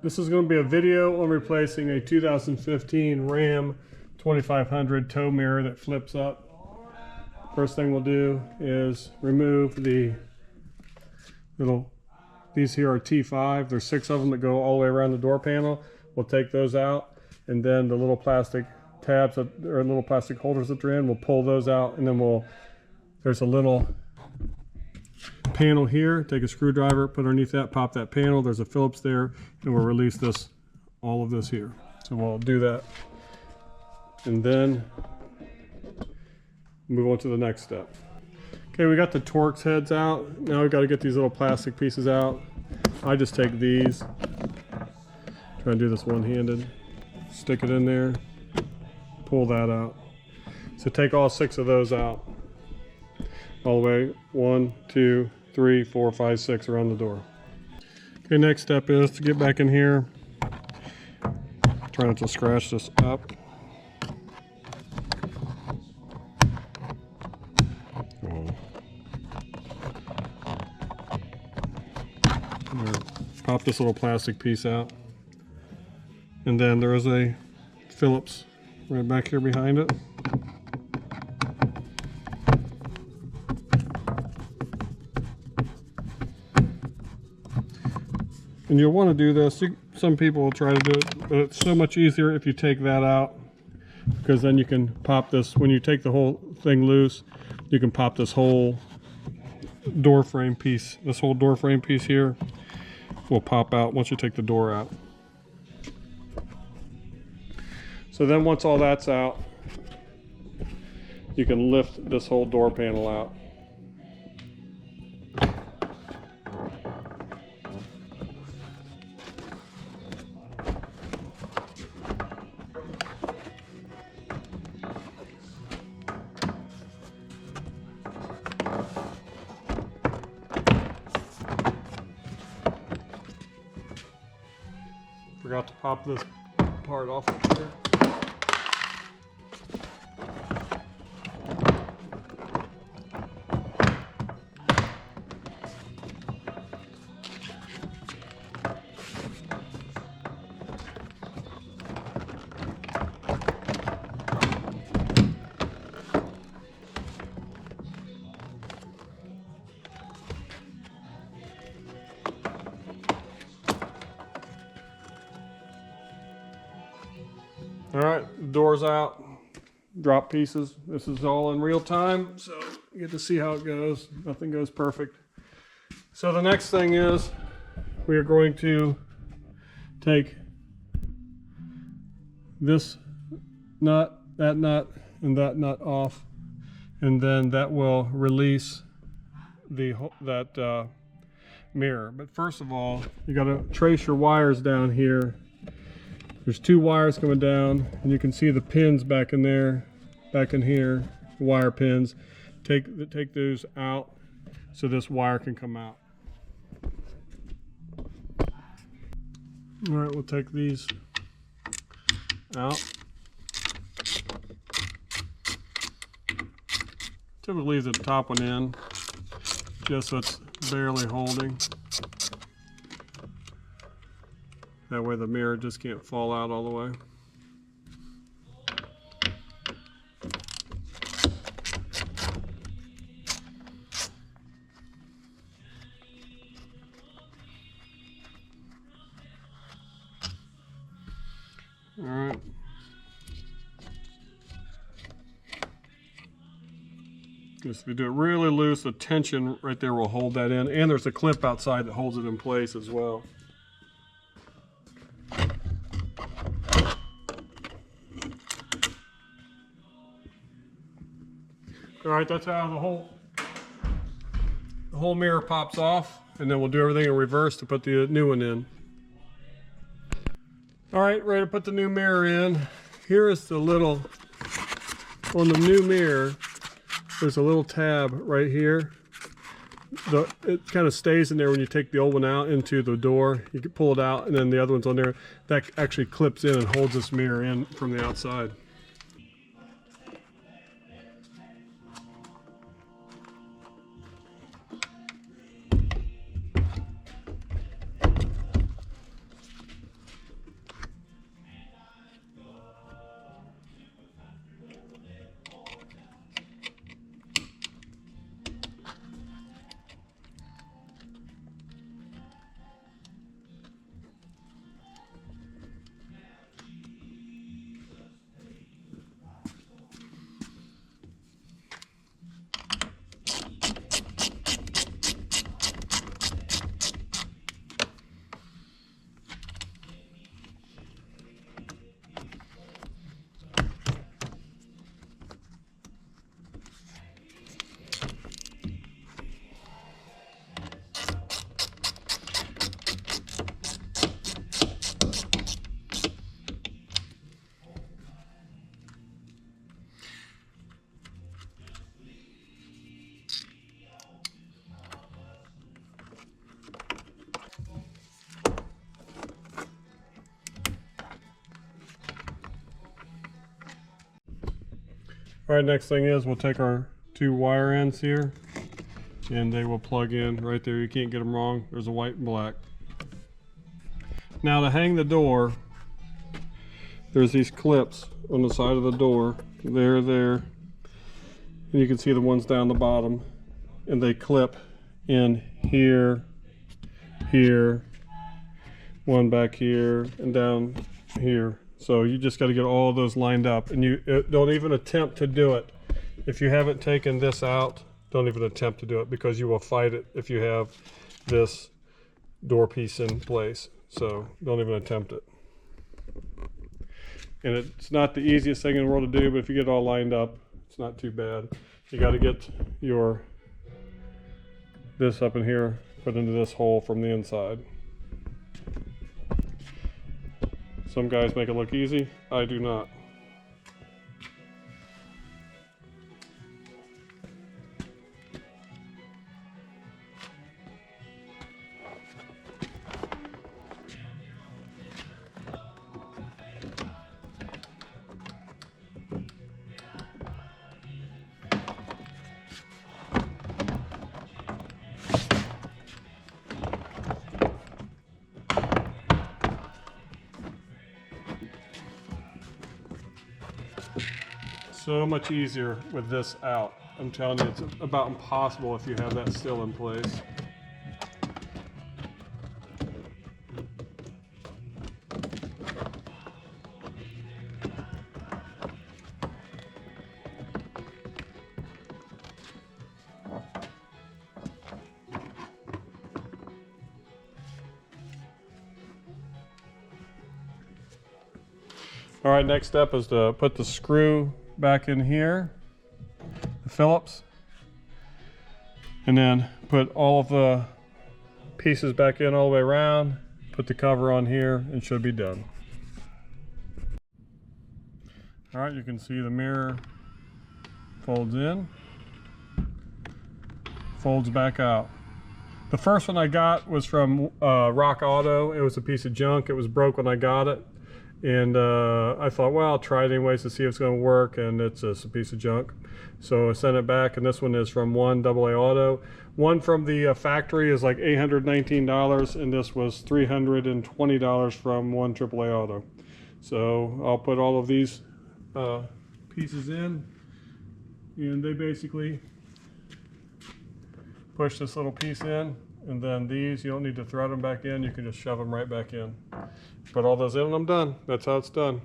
This is going to be a video on replacing a 2015 Ram 2500 tow mirror that flips up. First thing we'll do is remove the these here are T5. There's 6 of them that go all the way around the door panel. We'll take those out, and then the little plastic tabs or little plastic holders that they're in, we'll pull those out, and then there's a little panel here. Take a screwdriver, put underneath that, pop that panel. There's a Phillips there, and we'll release all of this here. So we'll do that, and then move on to the next step. Okay, we got the Torx heads out. Now we got to get these little plastic pieces out. I just take these, try and do this one-handed, stick it in there, pull that out. So take all 6 of those out, all the way 1, 2, 3, 4, 5, 6 around the door. Okay, next step is to get back in here. Try not to scratch this up. Pop this little plastic piece out, and then there is a Phillips right back here behind it. And you'll want to do this. Some people will try to do it, but it's so much easier if you take that out, because then you can pop this. When you take the whole thing loose, you can pop this whole door frame piece. This whole door frame piece here will pop out once you take the door out. So then once all that's out, you can lift this whole door panel out. Forgot to pop this part off of here. All right, doors out, drop pieces. This is all in real time, so you get to see how it goes. Nothing goes perfect. So the next thing is we are going to take this nut, and that nut off, and then that will release that mirror. But first of all, you got to trace your wires down here. There's 2 wires coming down, and you can see the pins back in there, back in here, wire pins. Take those out so this wire can come out. All right, we'll take these out. Typically leave the top one in, just so it's barely holding. That way the mirror just can't fall out all the way. All right. Just if you do it really loose, the tension right there will hold that in. And there's a clip outside that holds it in place as well. All right, that's how the whole mirror pops off, and then we'll do everything in reverse to put the new one in. All right, ready to put the new mirror in. Here is the little, on the new mirror, there's a little tab right here. It kind of stays in there when you take the old one out into the door. You can pull it out, and then the other one's on there. That actually clips in and holds this mirror in from the outside. All right, next thing is we'll take our 2 wire ends here and they will plug in right there. You can't get them wrong. There's a white and black. Now to hang the door, there's these clips on the side of the door. There, and you can see the ones down the bottom, and they clip in here, one back here, and down here. So you just got to get all of those lined up, and you don't even attempt to do it. If you haven't taken this out, don't even attempt to do it, because you will fight it if you have this door piece in place. So don't even attempt it. And it's not the easiest thing in the world to do, but if you get it all lined up, it's not too bad. You got to get this up in here, put into this hole from the inside. Some guys make it look easy. I do not. So much easier with this out. I'm telling you, it's about impossible if you have that still in place. All right, next step is to put the screw back in here, the Phillips, and then put all of the pieces back in all the way around, put the cover on here, and should be done. All right, you can see the mirror folds in, folds back out. The first one I got was from Rock Auto. It was a piece of junk. It was broke when I got it. And I thought, well, I'll try it anyways to see if it's going to work, and it's just a piece of junk. So I sent it back, and this one is from one AA Auto. One from the factory is like $819, and this was $320 from one AAA Auto. So I'll put all of these pieces in, and they basically push this little piece in, and then these, you don't need to thread them back in, you can just shove them right back in. Put all those in and I'm done. That's how it's done.